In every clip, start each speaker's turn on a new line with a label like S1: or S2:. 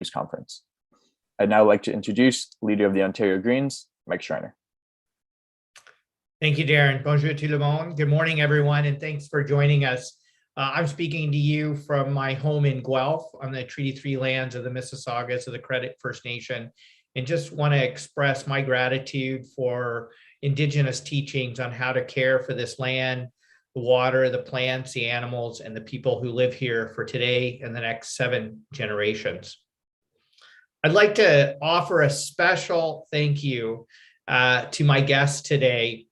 S1: News Conference. I'd now like to introduce Leader of the Ontario Greens, Mike Schreiner.
S2: Thank you, Darren. Bonjour tout le monde. Good morning, everyone, and thanks for joining us. I'm speaking to you from my home in Guelph on the Treaty 3 lands of the Mississaugas of the Credit First Nation, and just want to express my gratitude for Indigenous teachings on how to care for this land, the water, the plants, the animals, and the people who live here for today and the next 7 generations. I'd like to offer a special thank you to my guest today,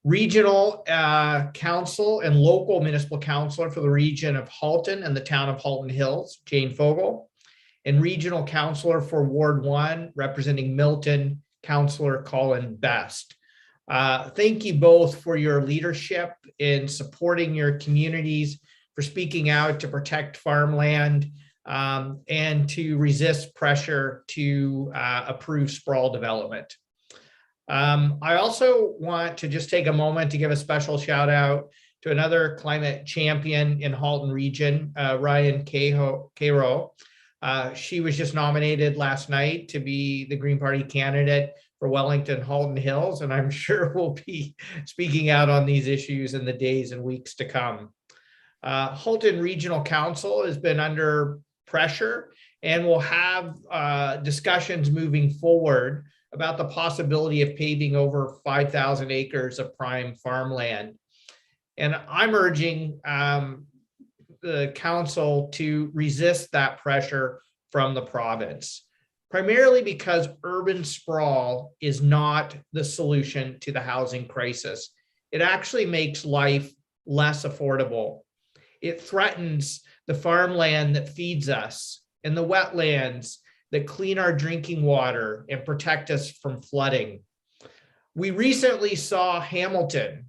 S2: Regional Council and local municipal councillor for the region of Halton and the town of Halton Hills, Jane Fogal, and regional councillor for Ward 1, representing Milton, Councillor Colin Best. Thank you both for your leadership in supporting your communities, for speaking out to protect farmland, and to resist pressure to approve sprawl development. I also want to just take a moment to give a special shout out to another climate champion in Halton region, Ryan Cairo. She was just nominated last night to be the Green Party candidate for Wellington Halton Hills, and I'm sure we'll be speaking out on these issues in the days and weeks to come. Halton Regional Council has been under pressure and will have discussions moving forward about the possibility of paving over 5,000 acres of prime farmland. And I'm urging the council to resist that pressure from the province, primarily because urban sprawl is not the solution to the housing crisis. It actually makes life less affordable. It threatens the farmland that feeds us and the wetlands that clean our drinking water and protect us from flooding. We recently saw Hamilton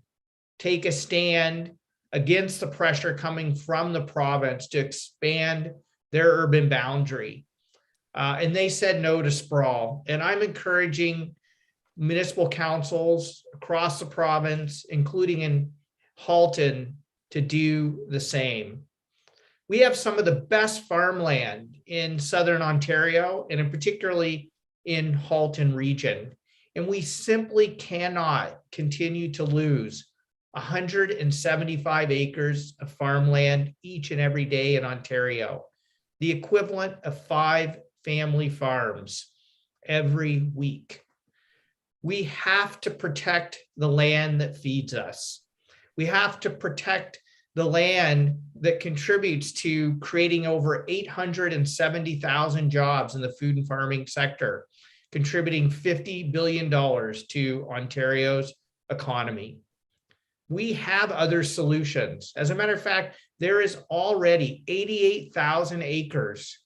S2: take a stand against the pressure coming from the province to expand their urban boundary. And they said no to sprawl. And I'm encouraging municipal councils across the province, including in Halton, to do the same. We have some of the best farmland in Southern Ontario, and in particularly in Halton region. And we simply cannot continue to lose 175 acres of farmland each and every day in Ontario, the equivalent of 5 family farms every week. We have to protect the land that feeds us. We have to protect the land that contributes to creating over 870,000 jobs in the food and farming sector, contributing $50 billion to Ontario's economy. We have other solutions. As a matter of fact, there is already 88,000 acres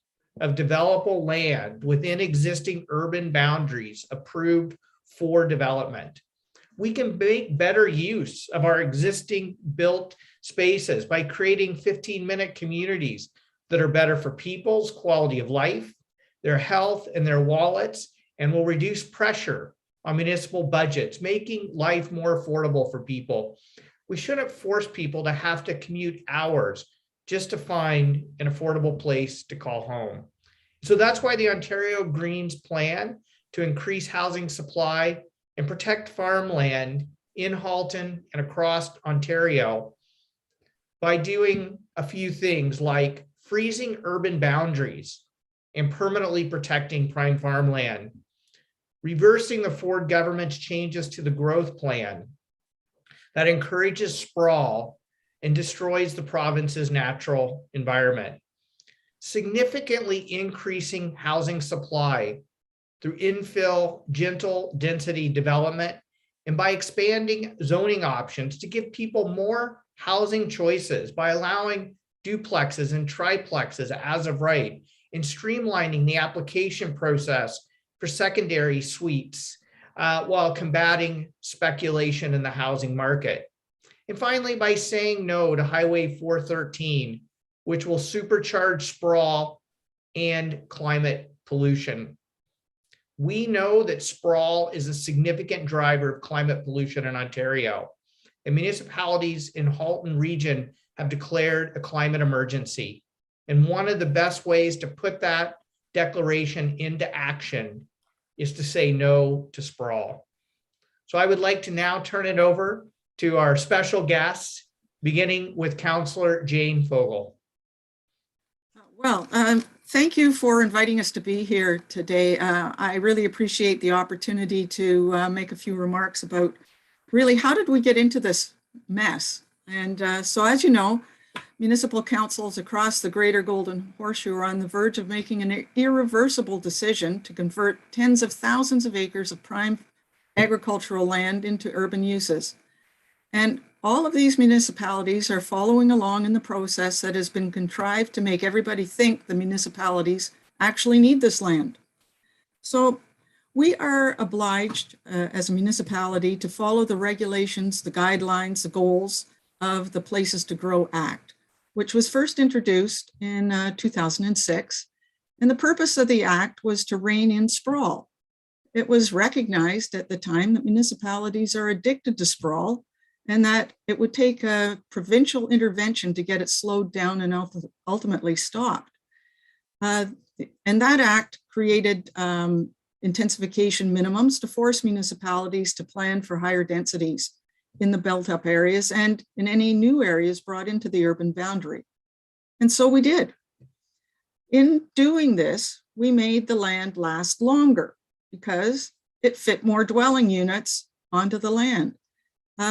S2: of developable land within existing urban boundaries approved for development. We can make better use of our existing built spaces by creating 15-minute communities that are better for people's quality of life, their health, and their wallets, and will reduce pressure on municipal budgets, making life more affordable for people. We shouldn't force people to have to commute hours just to find an affordable place to call home. So that's why the Ontario Greens plan to increase housing supply and protect farmland in Halton and across Ontario by doing a few things like freezing urban boundaries and permanently protecting prime farmland, reversing the Ford government's changes to the growth plan that encourages sprawl and destroys the province's natural environment, significantly increasing housing supply through infill, gentle density development, and by expanding zoning options to give people more housing choices by allowing duplexes and triplexes as of right, and streamlining the application process for secondary suites while combating speculation in the housing market. And finally, by saying no to Highway 413, which will supercharge sprawl and climate pollution. We know that sprawl is a significant driver of climate pollution in Ontario, and municipalities in Halton region have declared a climate emergency. And one of the best ways to put that declaration into action is to say no to sprawl. So I would like to now turn it over to our special guests, beginning with Councillor Jane Fogal.
S3: Well, thank you for inviting us to be here today. I really appreciate the opportunity to make a few remarks about really how did we get into this mess. And so as you know, municipal councils across the Greater Golden Horseshoe are on the verge of making an irreversible decision to convert tens of thousands of acres of prime agricultural land into urban uses. And all of these municipalities are following along in the process that has been contrived to make everybody think the municipalities actually need this land. So we are obliged as a municipality to follow the regulations, the guidelines, the goals of the Places to Grow Act, which was first introduced in 2006. And the purpose of the act was to rein in sprawl. It was recognized at the time that municipalities are addicted to sprawl, and that it would take a provincial intervention to get it slowed down and ultimately stopped. And that act created intensification minimums to force municipalities to plan for higher densities in the built-up areas and in any new areas brought into the urban boundary. And so we did. In doing this, we made the land last longer because it fit more dwelling units onto the land.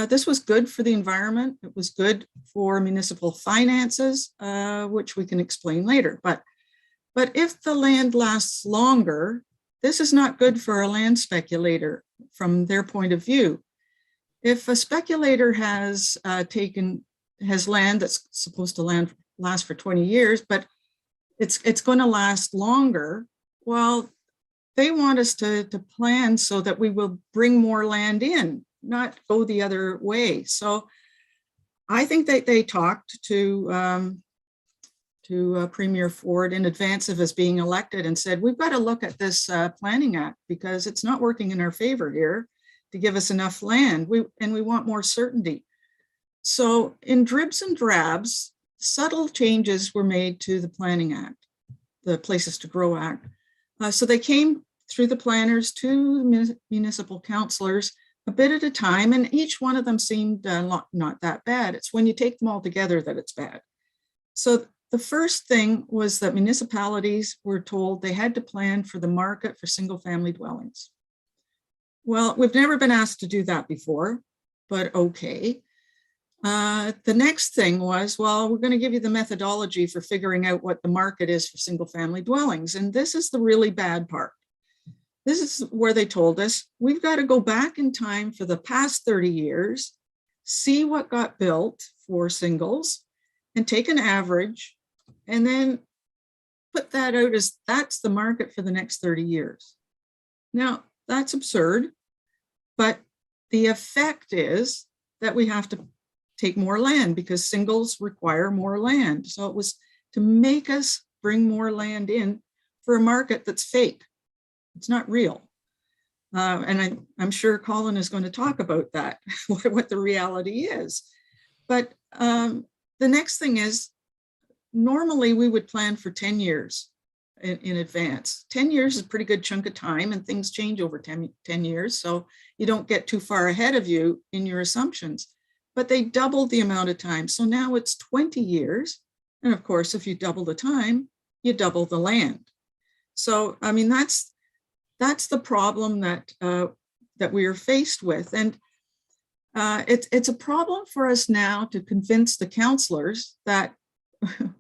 S3: This was good for the environment. It was good for municipal finances, which we can explain later. But if the land lasts longer, this is not good for a land speculator from their point of view. If a speculator has land that's supposed to last for 20 years, but it's going to last longer, well, they want us to plan so that we will bring more land in, not go the other way. So I think that they talked to Premier Ford in advance of us being elected and said, we've got to look at this Planning Act because it's not working in our favor here to give us enough land. We want more certainty. So in dribs and drabs, subtle changes were made to the Planning Act, the Places to Grow Act. So they came through the planners to the municipal councillors a bit at a time, and each one of them seemed not that bad. It's when you take them all together that it's bad. So the first thing was that municipalities were told they had to plan for the market for single-family dwellings. Well, we've never been asked to do that before, but okay. The next thing was, well, we're going to give you the methodology for figuring out what the market is for single-family dwellings. And this is the really bad part. This is where they told us, we've got to go back in time for the past 30 years, see what got built for singles, and take an average, and then put that out as that's the market for the next 30 years. Now, that's absurd, but the effect is that we have to take more land because singles require more land. So it was to make us bring more land in for a market that's fake. It's not real. And I'm sure Colin is going to talk about that, what the reality is. But the next thing is, normally we would plan for 10 years in advance. 10 years is a pretty good chunk of time, and things change over 10 years. So you don't get too far ahead of you in your assumptions. But they doubled the amount of time. So now it's 20 years. And of course, if you double the time, you double the land. So, I mean, that's the problem that we are faced with. And it's a problem for us now to convince the councillors that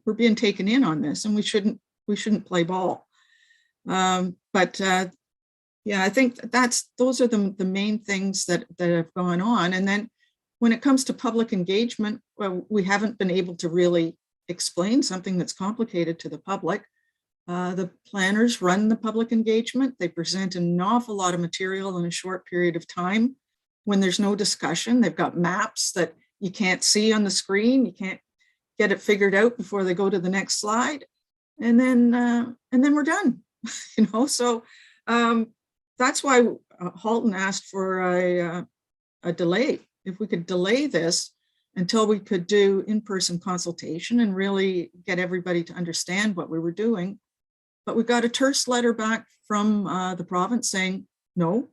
S3: we're being taken in on this and we shouldn't play ball. Yeah, I think those are the main things that have gone on. And then when it comes to public engagement, well, we haven't been able to really explain something that's complicated to the public. The planners run the public engagement. They present an awful lot of material in a short period of time. When there's no discussion, they've got maps that you can't see on the screen. You can't get it figured out before they go to the next slide. And then we're done, So that's why Halton asked for a delay. If we could delay this until we could do in-person consultation and really get everybody to understand what we were doing. But we got a terse letter back from the province saying, no,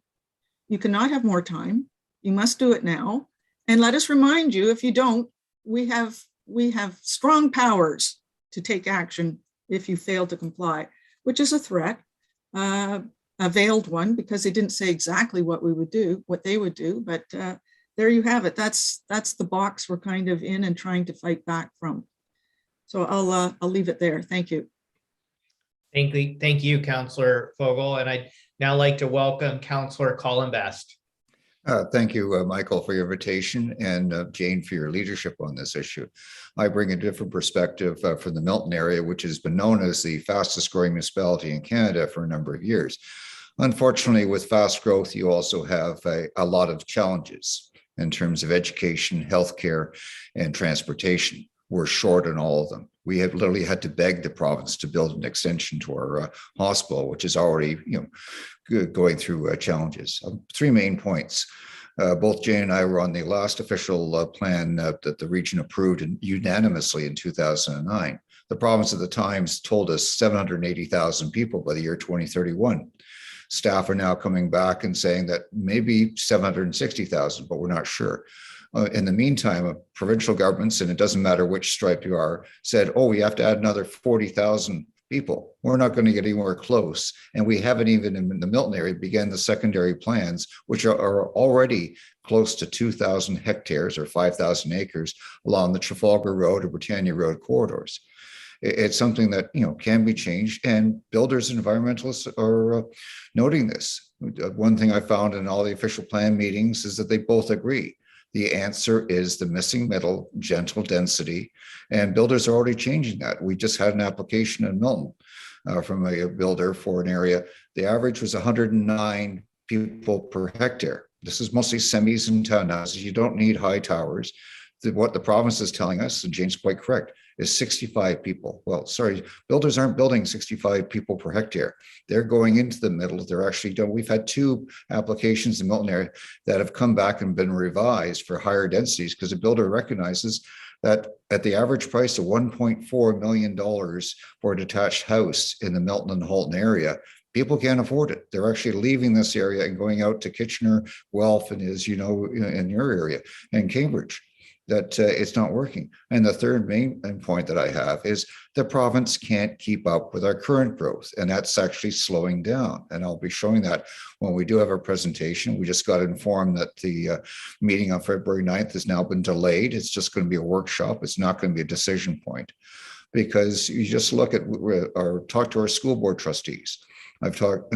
S3: you cannot have more time. You must do it now. And let us remind you, if you don't, we have strong powers to take action if you fail to comply, which is a threat, a veiled one, because they didn't say exactly what we would do, what they would do. But there you have it. That's the box we're kind of in and trying to fight back from. So I'll leave it there. Thank you.
S2: Thank you, Councillor Fogle. And I'd now like to welcome Councillor Colin Best.
S4: Thank you, Michael, for your invitation, and Jane for your leadership on this issue. I bring a different perspective from the Milton area, which has been known as the fastest growing municipality in Canada for a number of years. Unfortunately, with fast growth, you also have a lot of challenges in terms of education, healthcare, and transportation. We're short on all of them. We have literally had to beg the province to build an extension to our hospital, which is already, going through challenges. Three main points. Both Jane and I were on the last official plan that the region approved unanimously in 2009. The province at the time told us 780,000 people by the year 2031. Staff are now coming back and saying that maybe 760,000, but we're not sure. In the meantime, provincial governments, and it doesn't matter which stripe you are, said, oh, we have to add another 40,000 people. We're not going to get anywhere close. And we haven't even in the Milton area began the secondary plans, which are already close to 2,000 hectares or 5,000 acres along the Trafalgar Road or Britannia Road corridors. It's something that can be changed, and builders and environmentalists are noting this. One thing I found in all the official plan meetings is that they both agree. The answer is the missing middle, gentle density, and builders are already changing that. We just had an application in Milton from a builder for an area. The average was 109 people per hectare. This is mostly semis and townhouses. You don't need high towers. What the province is telling us, and Jane's quite correct, is 65 people. Well, sorry, builders aren't building 65 people per hectare. They're going into the middle. They're actually done. We've had 2 applications in the Milton area that have come back and been revised for higher densities because the builder recognizes that at the average price of $1.4 million for a detached house in the Milton and Halton area, people can't afford it. They're actually leaving this area and going out to Kitchener, Guelph, and is, in your area, and Cambridge. That it's not working. And the third main point that I have is the province can't keep up with our current growth, and that's actually slowing down. And I'll be showing that when we do have our presentation. We just got informed that the meeting on February 9th has now been delayed. It's just going to be a workshop. It's not going to be a decision point, because you just look at or talk to our school board trustees. I've talked,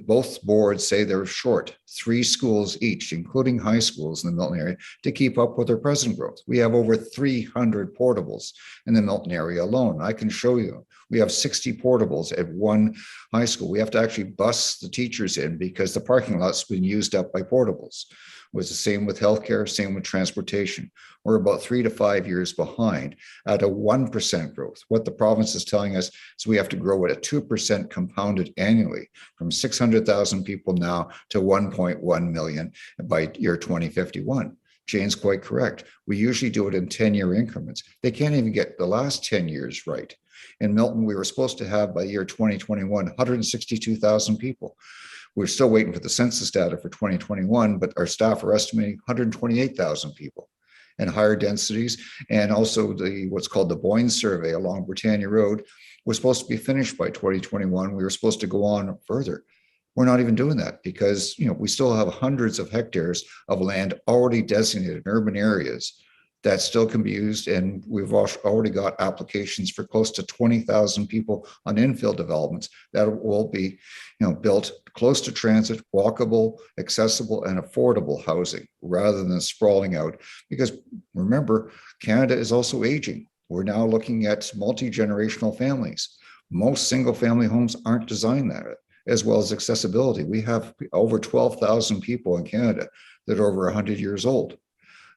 S4: both boards say they're short 3 schools each, including high schools in the Milton area, to keep up with their present growth. We have over 300 portables in the Milton area alone. I can show you, we have 60 portables at one high school. We have to actually bus the teachers in because the parking lot's been used up by portables. It was the same with healthcare, same with transportation. We're about 3 to 5 years behind at a 1% growth. What the province is telling us is we have to grow at a 2% compounded annually from 600,000 people now to 1.1 million by year 2051. Jane's quite correct. We usually do it in 10-year increments. They can't even get the last 10 years right. In Milton, we were supposed to have by the year 2021, 162,000 people. We're still waiting for the census data for 2021, but our staff are estimating 128,000 people and higher densities. And also what's called the Boyne survey along Britannia Road was supposed to be finished by 2021. We were supposed to go on further. We're not even doing that because we still have hundreds of hectares of land already designated in urban areas that still can be used. And we've already got applications for close to 20,000 people on infill developments that will be built close to transit, walkable, accessible, and affordable housing rather than sprawling out. Because remember, Canada is also aging. We're now looking at multi-generational families. Most single family homes aren't designed that, as well as accessibility. We have over 12,000 people in Canada that are over 100 years old.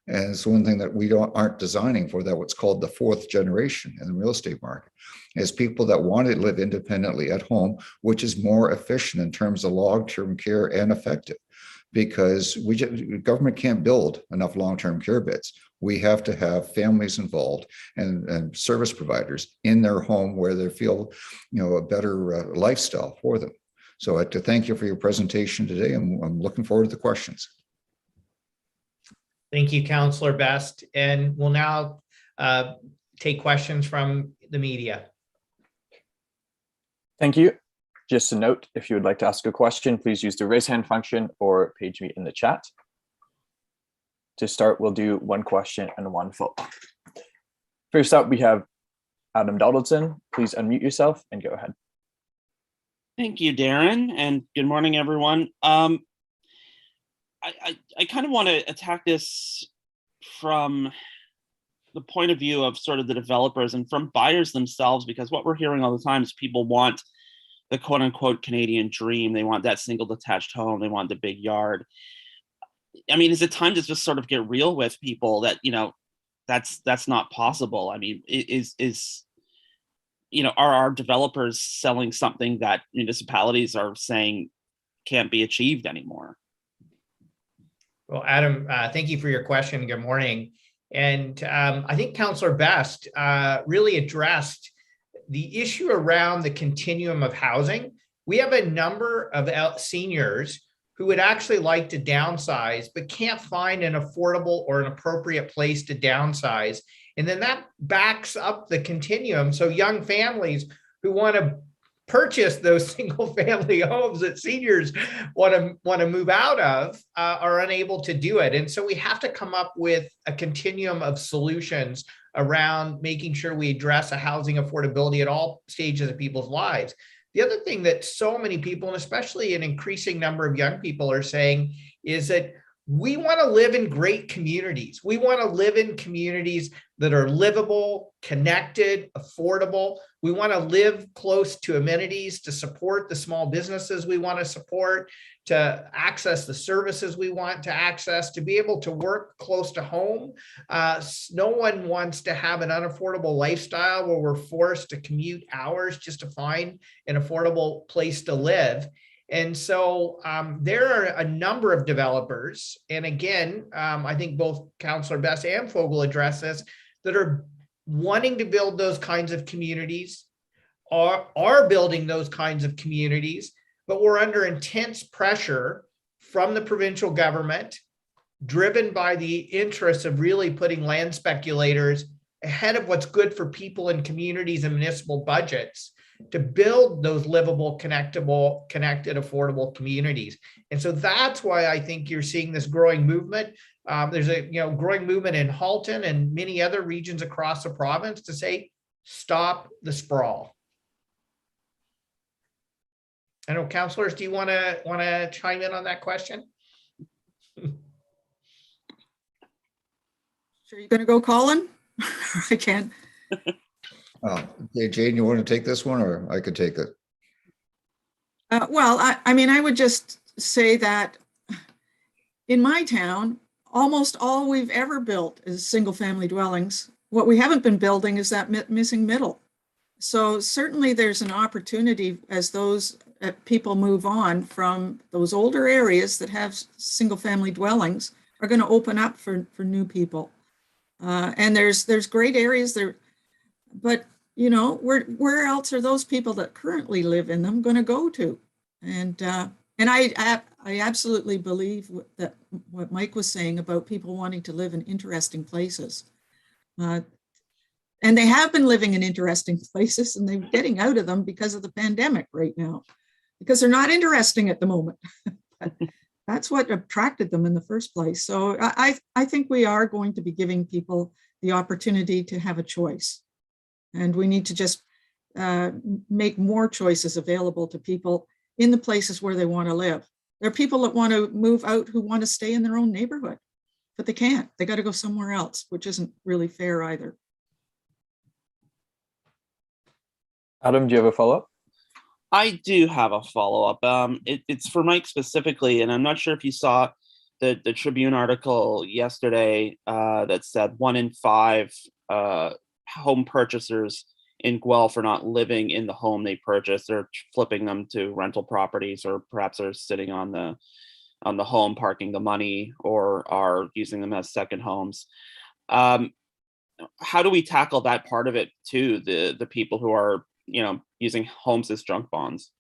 S4: And it's one thing that we aren't designing for, that what's called the 4th generation in the real estate market, is people that want to live independently at home, which is more efficient in terms of long-term care and effective, because government can't build enough long-term care beds. We have to have families involved and service providers in their home where they feel, a better lifestyle for them. So I'd like to thank you for your presentation today, and I'm looking forward to the questions.
S2: Thank you, Councillor Best. And we'll now take questions from the media.
S1: Thank you. Just a note, if you would like to ask a question, please use the raise hand function or page me in the chat. To start, we'll do one question and one follow-up. First up, we have Adam Donaldson. Please unmute yourself and go ahead.
S5: Thank you, Darren, and good morning, everyone. I kind of want to attack this from the point of view of sort of the developers and from buyers themselves, because what we're hearing all the time is people want the quote unquote Canadian dream. They want that single detached home. They want the big yard. I mean, is it time to just sort of get real with people that, that's not possible? I mean, are our developers selling something that municipalities are saying can't be achieved anymore?
S2: Well, Adam, thank you for your question. Good morning. And I think Councillor Best really addressed the issue around the continuum of housing. We have a number of seniors who would actually like to downsize, but can't find an affordable or an appropriate place to downsize. And then that backs up the continuum. So young families who want to purchase those single family homes that seniors want to move out of are unable to do it. And so we have to come up with a continuum of solutions around making sure we address a housing affordability at all stages of people's lives. The other thing that so many people, and especially an increasing number of young people, are saying is that we want to live in great communities. We want to live in communities that are livable, connected, affordable. We want to live close to amenities to support the small businesses we want to support, to access the services we want to access, to be able to work close to home. No one wants to have an unaffordable lifestyle where we're forced to commute hours just to find an affordable place to live. And so there are a number of developers, and again, I think both Councillor Best and Fogle address this, that are wanting to build those kinds of communities, are building those kinds of communities, but we're under intense pressure from the provincial government, driven by the interests of really putting land speculators ahead of what's good for people and communities and municipal budgets, to build those livable, connected, affordable communities. And so that's why I think you're seeing this growing movement. There's a growing movement in Halton and many other regions across the province to say, stop the sprawl. I know, councillors, do you want to chime in on that question?
S3: Sure, you're going to go, Colin? I can.
S4: Okay, Jane, you want to take this one, or I could take it?
S3: Well, I mean, I would just say that in my town, almost all we've ever built is single family dwellings. What we haven't been building is that missing middle. So certainly there's an opportunity as those people move on from those older areas that have single family dwellings are going to open up for new people. And there's great areas there, but where else are those people that currently live in them going to go to? And I absolutely believe that what Mike was saying about people wanting to live in interesting places. And they have been living in interesting places, and they're getting out of them because of the pandemic right now, because they're not interesting at the moment. That's what attracted them in the first place. So I think we are going to be giving people the opportunity to have a choice. And we need to just make more choices available to people in the places where they want to live. There are people that want to move out who want to stay in their own neighborhood, but they can't. They got to go somewhere else, which isn't really fair either.
S1: Adam, do you have a follow-up?
S5: I do have a follow-up. It's for Mike specifically, and I'm not sure if you saw the Tribune article yesterday that said 1 in 5 home purchasers in Guelph are not living in the home they purchased. They're flipping them to rental properties, or perhaps they're sitting on the home, parking the money, or are using them as second homes. How do we tackle that part of it too? The people who are, using homes as junk bonds.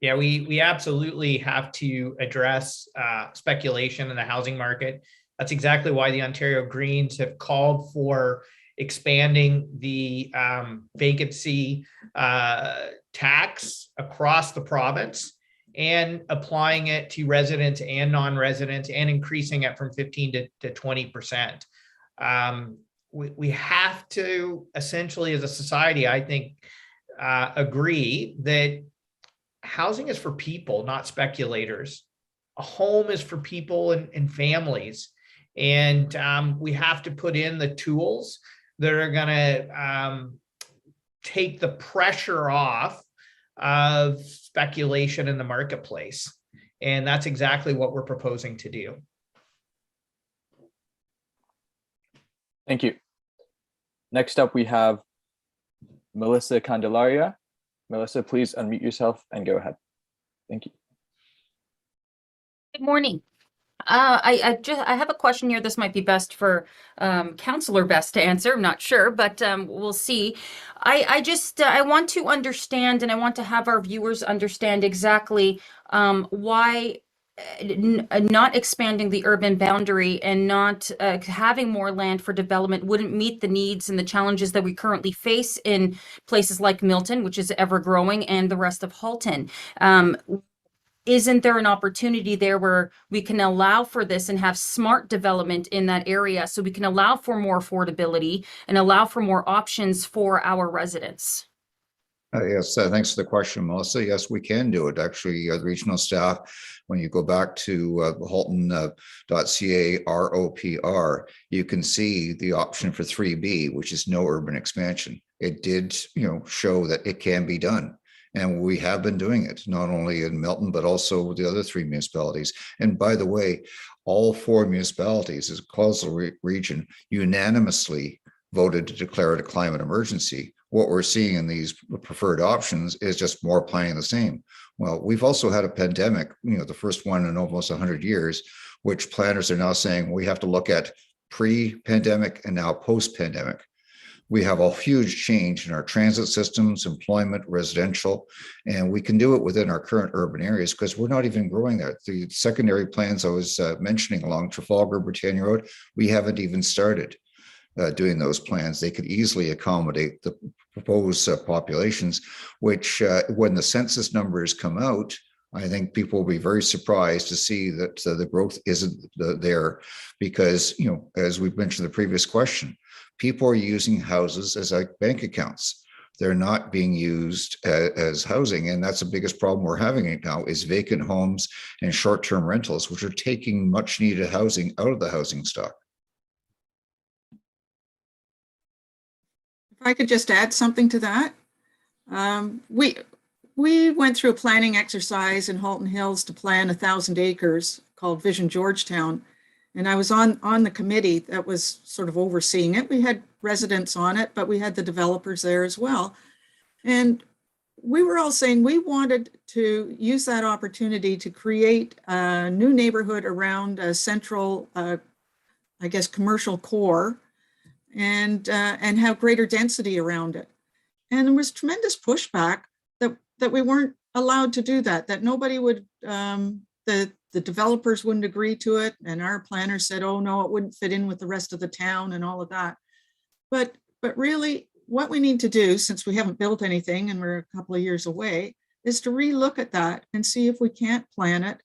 S2: Yeah, we absolutely have to address speculation in the housing market. That's exactly why the Ontario Greens have called for expanding the vacancy tax across the province and applying it to residents and non-residents and increasing it from 15 to 20%. We have to essentially, as a society, I think, agree that housing is for people, not speculators. A home is for people and families. And we have to put in the tools that are going to take the pressure off of speculation in the marketplace. And that's exactly what we're proposing to do.
S1: Thank you. Next up, we have Melissa Candelaria. Melissa, please unmute yourself and go ahead. Thank you.
S6: Good morning. I have a question here. This might be best for Councillor Best to answer. I'm not sure, but we'll see. I want to understand, and I want to have our viewers understand exactly why not expanding the urban boundary and not having more land for development wouldn't meet the needs and the challenges that we currently face in places like Milton, which is ever growing, and the rest of Halton. Isn't there an opportunity there where we can allow for this and have smart development in that area so we can allow for more affordability and allow for more options for our residents?
S4: Yes, thanks for the question, Melissa. Yes, we can do it. Actually, the regional staff, when you go back to halton.ca ROPR, you can see the option for 3B, which is no urban expansion. It did, show that it can be done. And we have been doing it, not only in Milton, but also the other 3 municipalities. And by the way, all 4 municipalities as a causal region unanimously voted to declare it a climate emergency. What we're seeing in these preferred options is just more playing the same. Well, we've also had a pandemic, the first one in almost 100 years, which planners are now saying we have to look at pre-pandemic and now post-pandemic. We have a huge change in our transit systems, employment, residential, and we can do it within our current urban areas because we're not even growing there. The secondary plans I was mentioning along Trafalgar, Britannia Road, we haven't even started doing those plans. They could easily accommodate the proposed populations, which when the census numbers come out, I think people will be very surprised to see that the growth isn't there because, as we've mentioned in the previous question, people are using houses as like bank accounts. They're not being used as housing. And that's the biggest problem we're having right now is vacant homes and short-term rentals, which are taking much needed housing out of the housing stock.
S3: If I could just add something to that. We went through a planning exercise in Halton Hills to plan 1,000 acres called Vision Georgetown. And I was on the committee that was sort of overseeing it. We had residents on it, but we had the developers there as well. And we were all saying we wanted to use that opportunity to create a new neighborhood around a central, commercial core and have greater density around it. And there was tremendous pushback that we weren't allowed to do that nobody would, the developers wouldn't agree to it. And our planners said, oh no, it wouldn't fit in with the rest of the town and all of that. But really what we need to do, since we haven't built anything and we're a couple of years away, is to relook at that and see if we can't plan it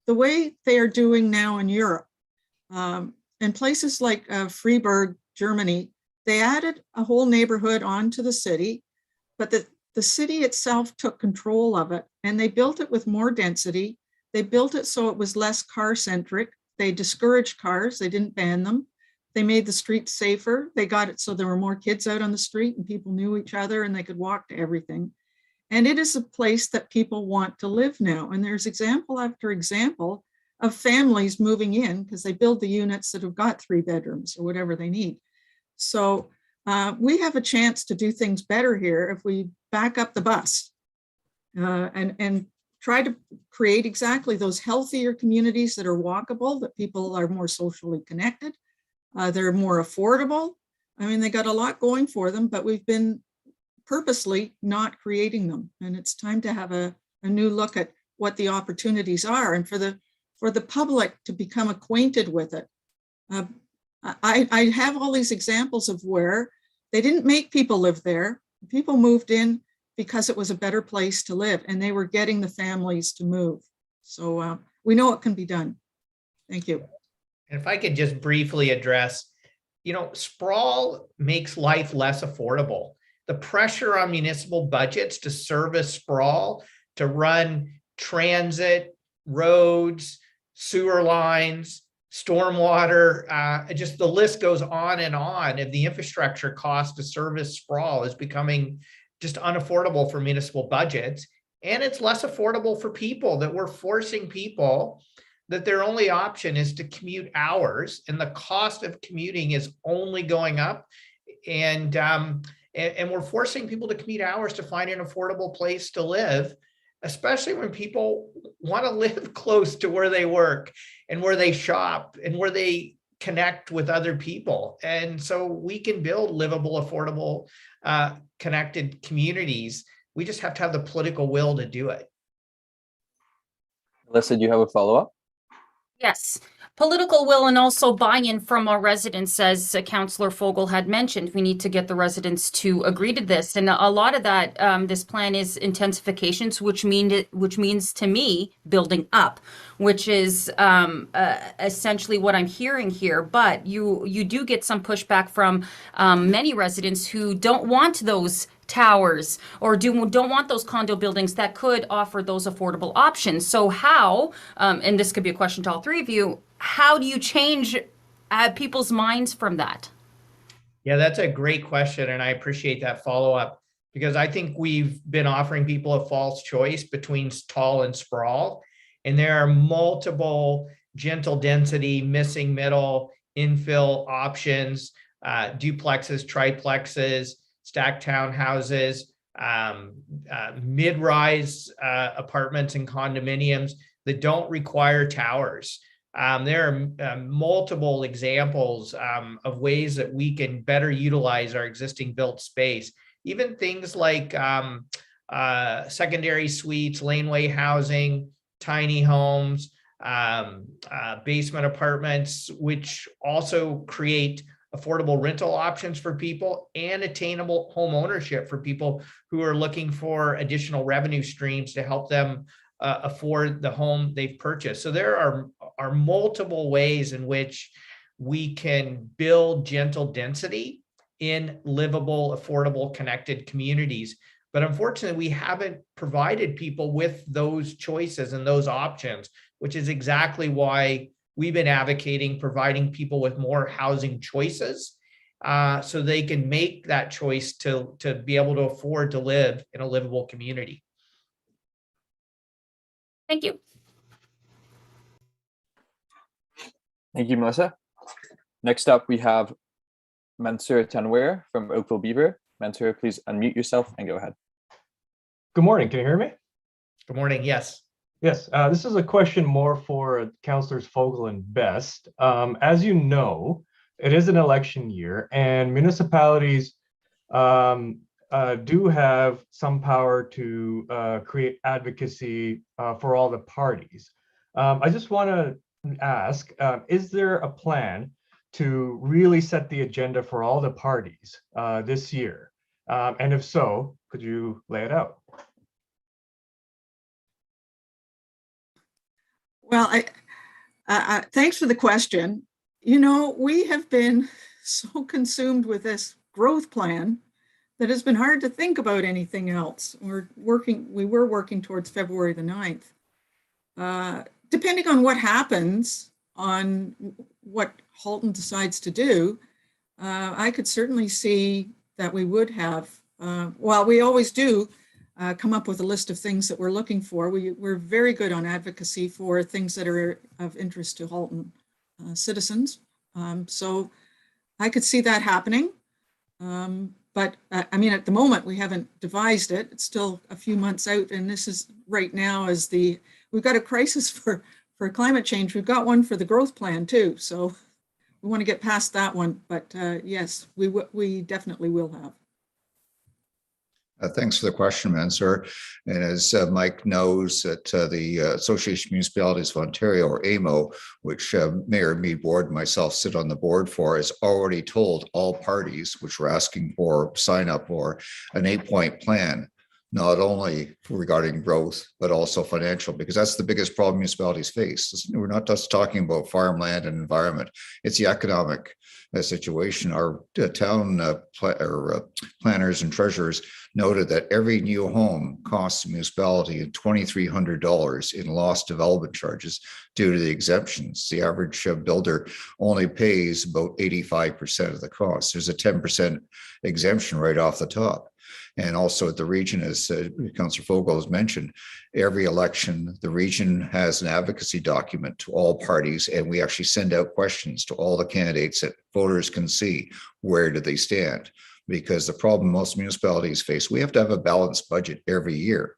S3: the way they are doing now in Europe. In places like Freiburg, Germany, they added a whole neighborhood onto the city, but the city itself took control of it and they built it with more density. They built it so it was less car-centric. They discouraged cars. They didn't ban them. They made the streets safer. They got it so there were more kids out on the street and people knew each other and they could walk to everything. And it is a place that people want to live now. And there's example after example of families moving in because they build the units that have got 3 bedrooms or whatever they need. So we have a chance to do things better here if we back up the bus and try to create exactly those healthier communities that are walkable, that people are more socially connected, They're more affordable. I mean, they got a lot going for them, but we've been purposely not creating them. And it's time to have a new look at what the opportunities are, and for the public to become acquainted with it. I have all these examples of where they didn't make people live there. People moved in because it was a better place to live, and they were getting the families to move. So we know it can be done. Thank you.
S2: And if I could just briefly address, sprawl makes life less affordable. The pressure on municipal budgets to service sprawl, to run transit, roads, sewer lines, stormwater, just the list goes on and on. If the infrastructure cost to service sprawl is becoming just unaffordable for municipal budgets, and it's less affordable for people, that we're forcing people that their only option is to commute hours, and the cost of commuting is only going up. And we're forcing people to commute hours to find an affordable place to live, especially when people want to live close to where they work and where they shop and where they connect with other people. And so we can build livable, affordable, connected communities. We just have to have the political will to do it.
S1: Melissa, do you have a follow-up?
S6: Yes, political will and also buy-in from our residents, as Councillor Fogle had mentioned. We need to get the residents to agree to this, and a lot of that, this plan is intensifications, which means to me building up, which is essentially what I'm hearing here. But you do get some pushback from many residents who don't want those towers or don't want those condo buildings that could offer those affordable options. So how, and this could be a question to all three of you, how do you change people's minds from that?
S2: Yeah, that's a great question. And I appreciate that follow-up, because I think we've been offering people a false choice between tall and sprawl. And there are multiple gentle density, missing middle, infill options, duplexes, triplexes, stacked townhouses, mid-rise apartments and condominiums that don't require towers. There are multiple examples of ways that we can better utilize our existing built space. Even things like secondary suites, laneway housing, tiny homes, basement apartments, which also create affordable rental options for people and attainable home ownership for people who are looking for additional revenue streams to help them afford the home they've purchased. So there are multiple ways in which we can build gentle density in livable, affordable, connected communities. But unfortunately, we haven't provided people with those choices and those options, which is exactly why we've been advocating providing people with more housing choices so they can make that choice to be able to afford to live in a livable community.
S6: Thank you.
S1: Thank you, Melissa. Next up, we have Mansour Tanwir from Oakville Beaver. Mansour, please unmute yourself and go ahead.
S7: Good morning. Can you hear me?
S2: Good morning. Yes.
S7: Yes. This is a question more for Councillors Fogle and Best. As you know, it is an election year, and municipalities do have some power to create advocacy for all the parties. I just want to ask, is there a plan to really set the agenda for all the parties this year? And if so, could you lay it out?
S3: Well, thanks for the question. You know, we have been so consumed with this growth plan that it's been hard to think about anything else. We were working towards February the 9th. Depending on what happens, on what Halton decides to do, I could certainly see that we would have, well, we always do come up with a list of things that we're looking for. We're very good on advocacy for things that are of interest to Halton citizens. So I could see that happening. But I mean, at the moment, we haven't devised it. It's still a few months out. And this is right now as we've got a crisis for climate change. We've got one for the growth plan too. So want to get past that one, but yes, we definitely will have.
S4: Thanks for the question, Mansour. And as Mike knows, that the Association of Municipalities of Ontario, or AMO, which Mayor Mead Ward and myself sit on the board for, has already told all parties, which we're asking for sign up for, an 8-point plan, not only regarding growth, but also financial, because that's the biggest problem municipalities face. We're not just talking about farmland and environment. It's the economic situation. Our town planners and treasurers noted that every new home costs the municipality $2,300 in lost development charges due to the exemptions. The average builder only pays about 85% of the cost. There's a 10% exemption right off the top. And also at the region, as Councillor Fogle has mentioned, every election, the region has an advocacy document to all parties, and we actually send out questions to all the candidates that voters can see where do they stand. Because the problem most municipalities face, we have to have a balanced budget every year.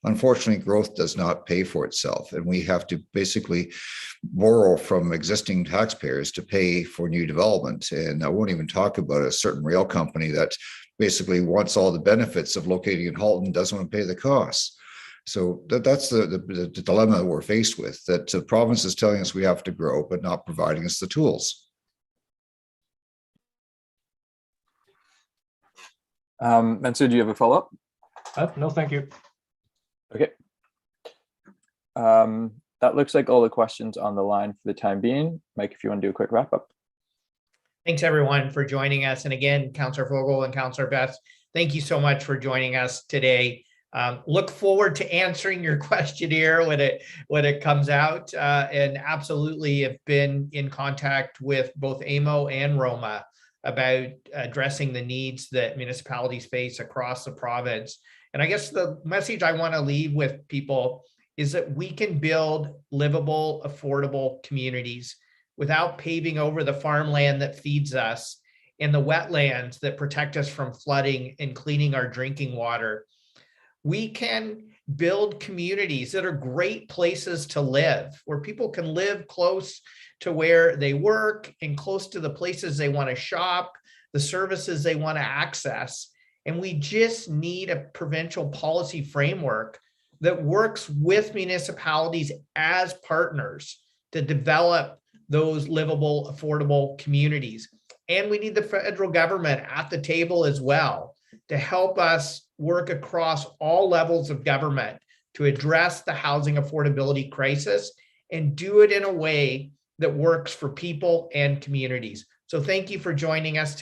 S4: Unfortunately, growth does not pay for itself, and we have to basically borrow from existing taxpayers to pay for new development. And I won't even talk about a certain rail company that basically wants all the benefits of locating in Halton, doesn't want to pay the costs. So that's the dilemma that we're faced with, that the province is telling us we have to grow, but not providing us the tools.
S1: Mansour, do you have a follow-up?
S7: No, thank you.
S1: Okay. That looks like all the questions on the line for the time being. Mike, if you want to do a quick wrap up.
S2: Thanks everyone for joining us. And again, Councillor Fogle and Councillor Best, thank you so much for joining us today. Look forward to answering your questionnaire when it comes out, and absolutely have been in contact with both AMO and Roma about addressing the needs that municipalities face across the province. And I guess the message I want to leave with people is that we can build livable, affordable communities without paving over the farmland that feeds us and the wetlands that protect us from flooding and cleaning our drinking water. We can build communities that are great places to live, where people can live close to where they work and close to the places they want to shop, the services they want to access. And we just need a provincial policy framework that works with municipalities as partners to develop those livable, affordable communities. And we need the federal government at the table as well to help us work across all levels of government to address the housing affordability crisis and do it in a way that works for people and communities. So thank you for joining us today.